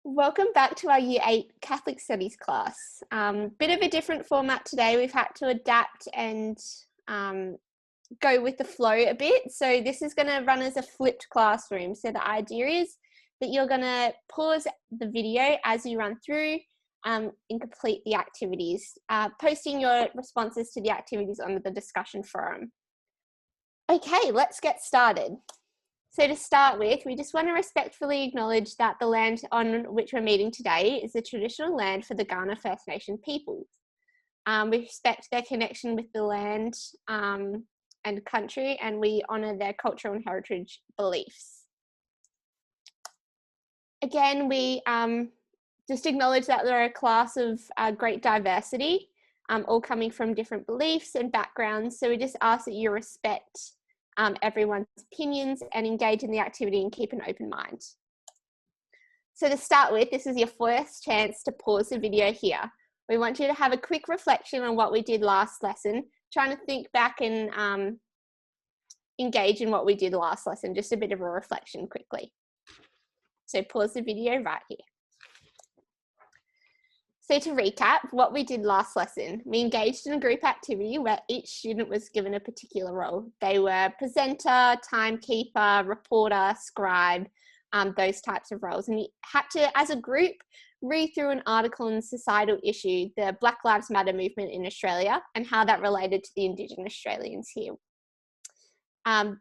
Welcome back to our Year 8 Catholic Studies class. Bit of a different format today. We've had to adapt and go with the flow a bit. So this is going to run as a flipped classroom. So the idea is that you're going to pause the video as you run through and complete the activities, posting your responses to the activities on the discussion forum. Okay, let's get started. So to start with, we just want to respectfully acknowledge that the land on which we're meeting today is the traditional land for the Kaurna First Nation peoples. We respect their connection with the land and country, and we honour their cultural and heritage beliefs. Again, we just acknowledge that they're a class of great diversity, all coming from different beliefs and backgrounds. So we just ask that you respect everyone's opinions and engage in the activity and keep an open mind. So to start with, this is your first chance to pause the video here. We want you to have a quick reflection on what we did last lesson, trying to think back and engage in what we did last lesson, just a bit of a reflection quickly. So pause the video right here. So to recap what we did last lesson, we engaged in a group activity where each student was given a particular role. They were presenter, timekeeper, reporter, scribe, those types of roles. And we had to, as a group, read through an article on societal issue, the Black Lives Matter movement in Australia, and how that related to the Indigenous Australians here.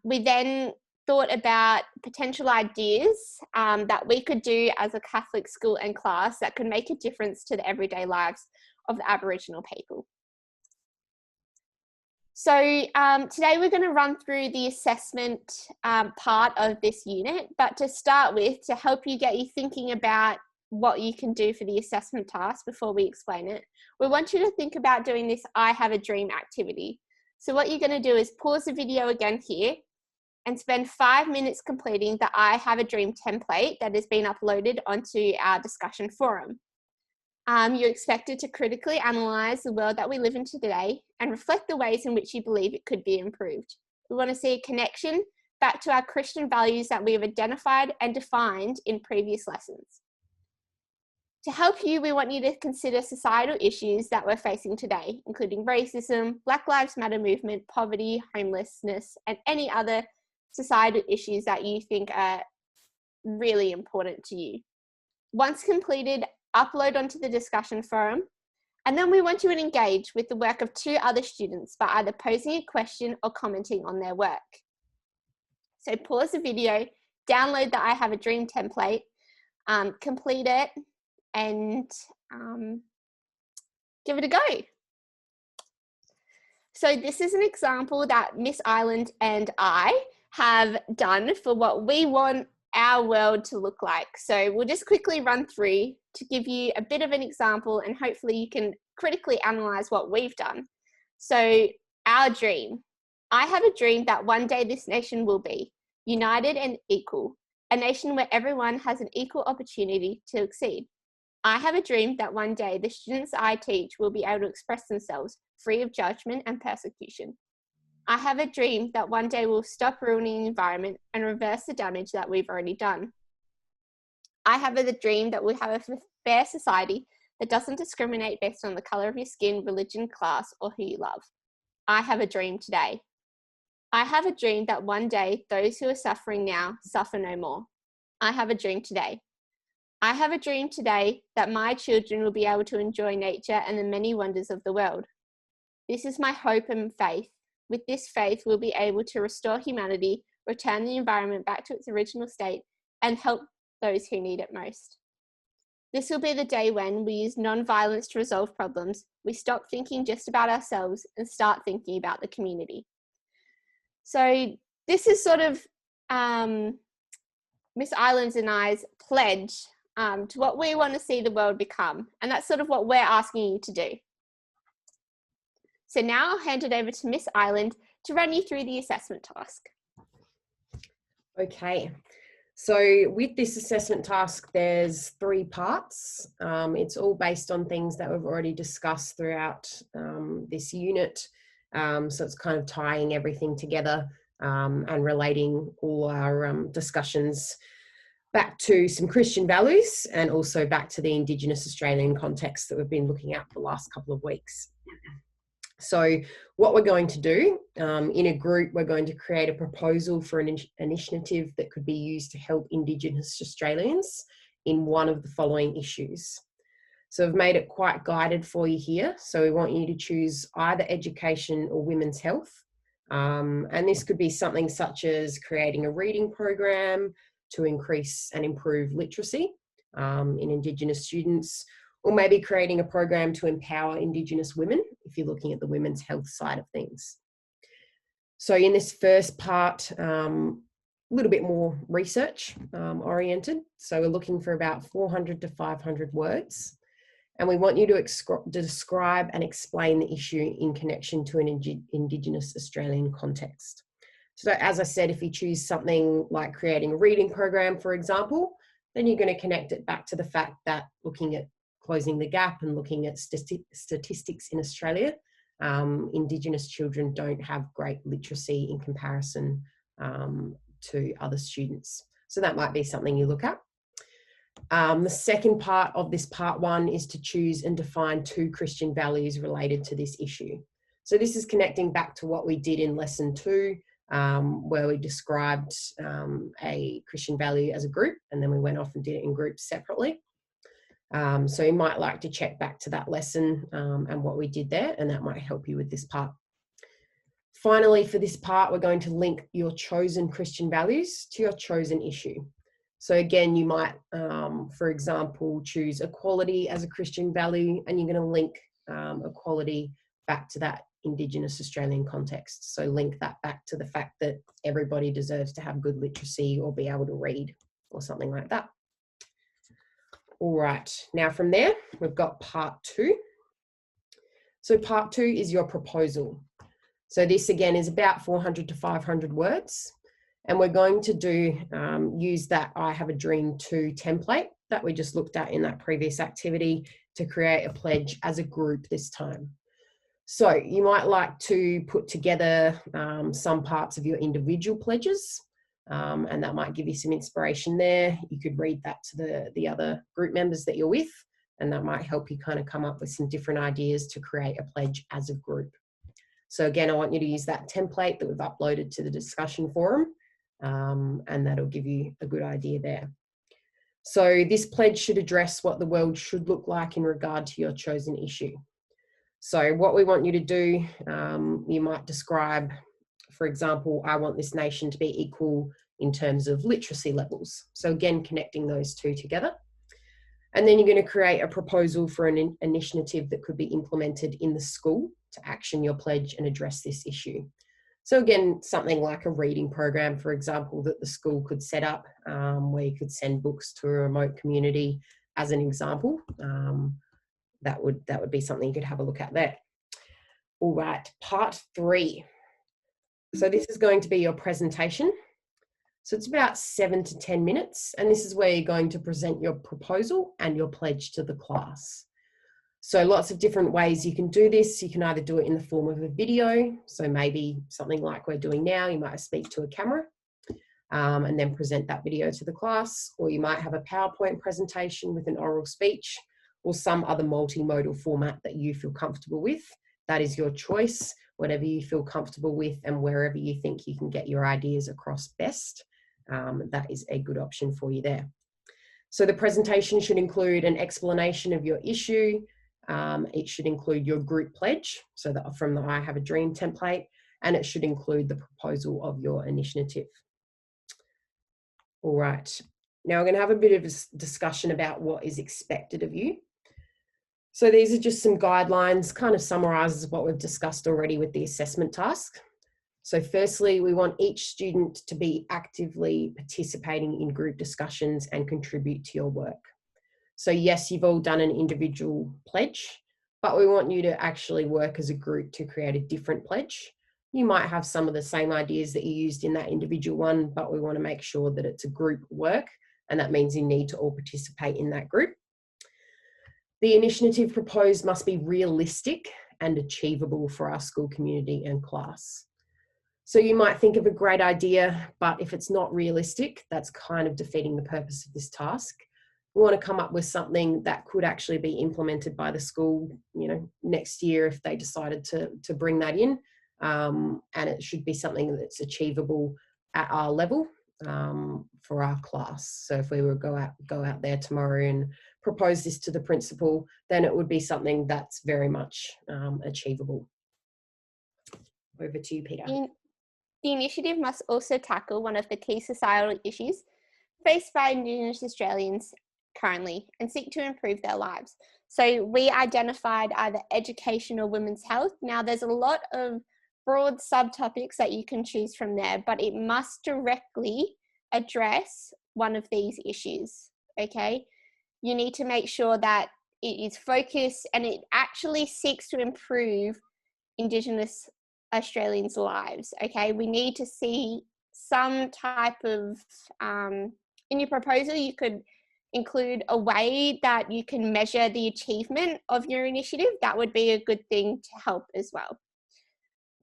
We then thought about potential ideas that we could do as a Catholic school and class that could make a difference to the everyday lives of the Aboriginal people. So today we're going to run through the assessment part of this unit, but to start with, to help you get you thinking about what you can do for the assessment task before we explain it, we want you to think about doing this I Have a Dream activity. So what you're going to do is pause the video again here and spend 5 minutes completing the I Have a Dream template that has been uploaded onto our discussion forum. You're expected to critically analyse the world that we live in today and reflect the ways in which you believe it could be improved. We want to see a connection back to our Christian values that we have identified and defined in previous lessons. To help you, we want you to consider societal issues that we're facing today, including racism, Black Lives Matter movement, poverty, homelessness, and any other societal issues that you think are really important to you. Once completed, upload onto the discussion forum, and then we want you to engage with the work of 2 other students by either posing a question or commenting on their work. So pause the video, download the I Have a Dream template, complete it, and give it a go. So this is an example that Miss Island and I have done for what we want our world to look like. So we'll just quickly run through to give you a bit of an example, and hopefully you can critically analyze what we've done. So our dream. I have a dream that one day this nation will be united and equal, a nation where everyone has an equal opportunity to succeed. I have a dream that one day the students I teach will be able to express themselves free of judgment and persecution. I have a dream that one day we'll stop ruining the environment and reverse the damage that we've already done. I have a dream that we'll have a fair society that doesn't discriminate based on the colour of your skin, religion, class, or who you love. I have a dream today. I have a dream that one day those who are suffering now suffer no more. I have a dream today. I have a dream today that my children will be able to enjoy nature and the many wonders of the world. This is my hope and faith. With this faith, we'll be able to restore humanity, return the environment back to its original state, and help those who need it most. This will be the day when we use non-violence to resolve problems, we stop thinking just about ourselves and start thinking about the community. So this is sort of Miss Islands and I's pledge to what we want to see the world become, and that's sort of what we're asking you to do. So now I'll hand it over to Miss Island to run you through the assessment task. Okay, so with this assessment task, there's 3 parts. It's all based on things that we've already discussed throughout this unit. So it's kind of tying everything together and relating all our discussions back to some Christian values and also back to the Indigenous Australian context that we've been looking at for the last couple of weeks. So what we're going to do in a group, we're going to create a proposal for an initiative that could be used to help Indigenous Australians in one of the following issues. So I've made it quite guided for you here. So we want you to choose either education or women's health. And this could be something such as creating a reading program to increase and improve literacy in Indigenous students, or maybe creating a program to empower Indigenous women, if you're looking at the women's health side of things. So in this first part, a little bit more research oriented. So we're looking for about 400 to 500 words. And we want you to describe and explain the issue in connection to an Indigenous Australian context. So as I said, if you choose something like creating a reading program, for example, then you're going to connect it back to the fact that looking at closing the gap and looking at statistics in Australia, Indigenous children don't have great literacy in comparison to other students. So that might be something you look at. The second part of this part one is to choose and define 2 Christian values related to this issue. So this is connecting back to what we did in lesson 2, where we described a Christian value as a group, and then we went off and did it in groups separately. So you might like to check back to that lesson and what we did there, and that might help you with this part. Finally, for this part, we're going to link your chosen Christian values to your chosen issue. So again, you might, for example, choose equality as a Christian value, and you're going to link equality back to that Indigenous Australian context. So link that back to the fact that everybody deserves to have good literacy or be able to read or something like that. All right, now from there, we've got part 2. So part 2 is your proposal. So this again is about 400 to 500 words. And we're going to use that I Have a Dream 2 template that we just looked at in that previous activity to create a pledge as a group this time. So you might like to put together some parts of your individual pledges, and that might give you some inspiration there. You could read that to the other group members that you're with, and that might help you kind of come up with some different ideas to create a pledge as a group. So again, I want you to use that template that we've uploaded to the discussion forum, and that'll give you a good idea there. So this pledge should address what the world should look like in regard to your chosen issue. So what we want you to do, you might describe, for example, I want this nation to be equal in terms of literacy levels. So again, connecting those 2 together. And then you're going to create a proposal for an initiative that could be implemented in the school to action your pledge and address this issue. So again, something like a reading program, for example, that the school could set up, where you could send books to a remote community as an example. That would be something you could have a look at there. All right, part 3. So this is going to be your presentation. So it's about 7 to 10 minutes, and this is where you're going to present your proposal and your pledge to the class. So lots of different ways you can do this. You can either do it in the form of a video, so maybe something like we're doing now, you might speak to a camera and then present that video to the class, or you might have a PowerPoint presentation with an oral speech, or some other multimodal format that you feel comfortable with. That is your choice, whatever you feel comfortable with and wherever you think you can get your ideas across best. That is a good option for you there. So the presentation should include an explanation of your issue. It should include your group pledge, so that from the I Have a Dream template, and it should include the proposal of your initiative. All right, now we're going to have a bit of a discussion about what is expected of you. So these are just some guidelines, kind of summarizes what we've discussed already with the assessment task. So firstly, we want each student to be actively participating in group discussions and contribute to your work. So yes, you've all done an individual pledge, but we want you to actually work as a group to create a different pledge. You might have some of the same ideas that you used in that individual one, but we want to make sure that it's a group work, and that means you need to all participate in that group. The initiative proposed must be realistic and achievable for our school community and class. So you might think of a great idea, but if it's not realistic, that's kind of defeating the purpose of this task. We want to come up with something that could actually be implemented by the school, next year if they decided to bring that in. And it should be something that's achievable at our level for our class. So if we were go out there tomorrow and propose this to the principal, then it would be something that's very much achievable. Over to you, Peter. The initiative must also tackle one of the key societal issues faced by Indigenous Australians currently and seek to improve their lives. So we identified either education or women's health. Now there's a lot of broad subtopics that you can choose from there, but it must directly address one of these issues, okay? You need to make sure that it is focused and it actually seeks to improve Indigenous Australians' lives, okay? We need to see some type of, in your proposal, you could include a way that you can measure the achievement of your initiative. That would be a good thing to help as well.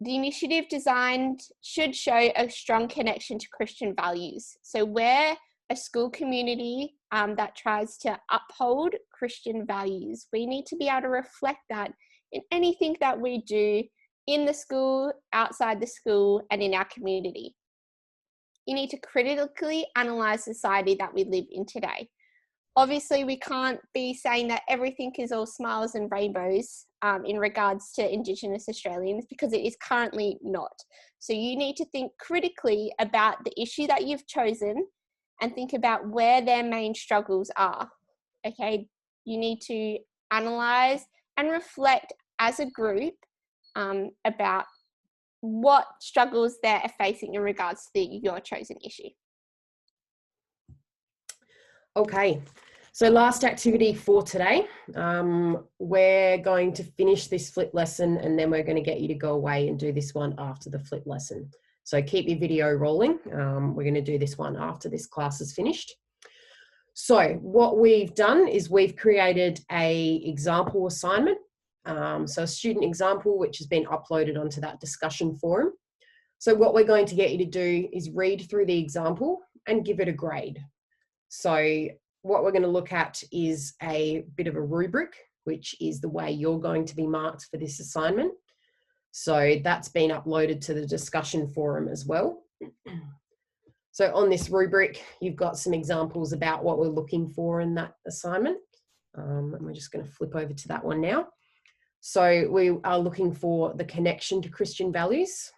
The initiative designed should show a strong connection to Christian values. So we're a school community that tries to uphold Christian values. We need to be able to reflect that in anything that we do in the school, outside the school, and in our community. You need to critically analyse society that we live in today. Obviously, we can't be saying that everything is all smiles and rainbows in regards to Indigenous Australians, because it is currently not. So you need to think critically about the issue that you've chosen and think about where their main struggles are, okay? You need to analyse and reflect as a group about what struggles they're facing in regards to your chosen issue. Okay, so last activity for today. We're going to finish this flip lesson and then we're going to get you to go away and do this one after the flip lesson. So keep your video rolling. We're going to do this one after this class is finished. So what we've done is we've created an example assignment. So a student example, which has been uploaded onto that discussion forum. So what we're going to get you to do is read through the example and give it a grade. So what we're going to look at is a bit of a rubric, which is the way you're going to be marked for this assignment. So that's been uploaded to the discussion forum as well. So on this rubric, you've got some examples about what we're looking for in that assignment. And we're just going to flip over to that one now. So we are looking for the connection to Christian values.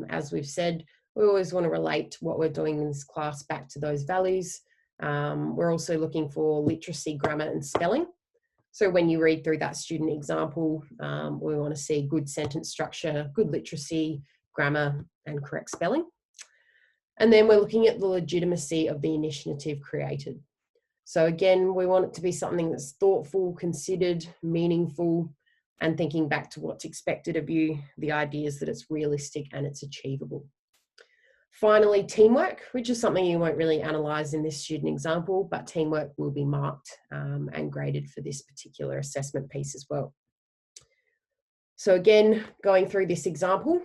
As we've said, we always want to relate what we're doing in this class back to those values. We're also looking for literacy, grammar and spelling. So when you read through that student example, we want to see good sentence structure, good literacy, grammar and correct spelling. And then we're looking at the legitimacy of the initiative created. So again, we want it to be something that's thoughtful, considered, meaningful, and thinking back to what's expected of you, the ideas that it's realistic and it's achievable. Finally, teamwork, which is something you won't really analyse in this student example, but teamwork will be marked and graded for this particular assessment piece as well. So again, going through this example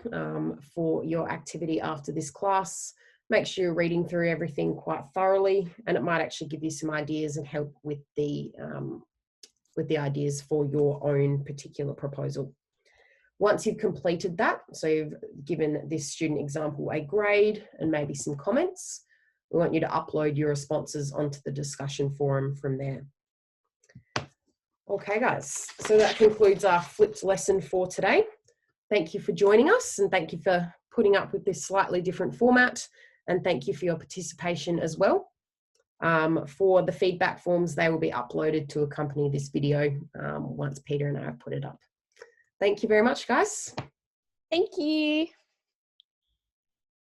for your activity after this class, make sure you're reading through everything quite thoroughly, and it might actually give you some ideas and help with the ideas for your own particular proposal. Once you've completed that, so you've given this student example a grade and maybe some comments, we want you to upload your responses onto the discussion forum from there. Okay guys, so that concludes our flipped lesson for today. Thank you for joining us and thank you for putting up with this slightly different format, and thank you for your participation as well. For the feedback forms, they will be uploaded to accompany this video once Peter and I have put it up. Thank you very much, guys. Thank you.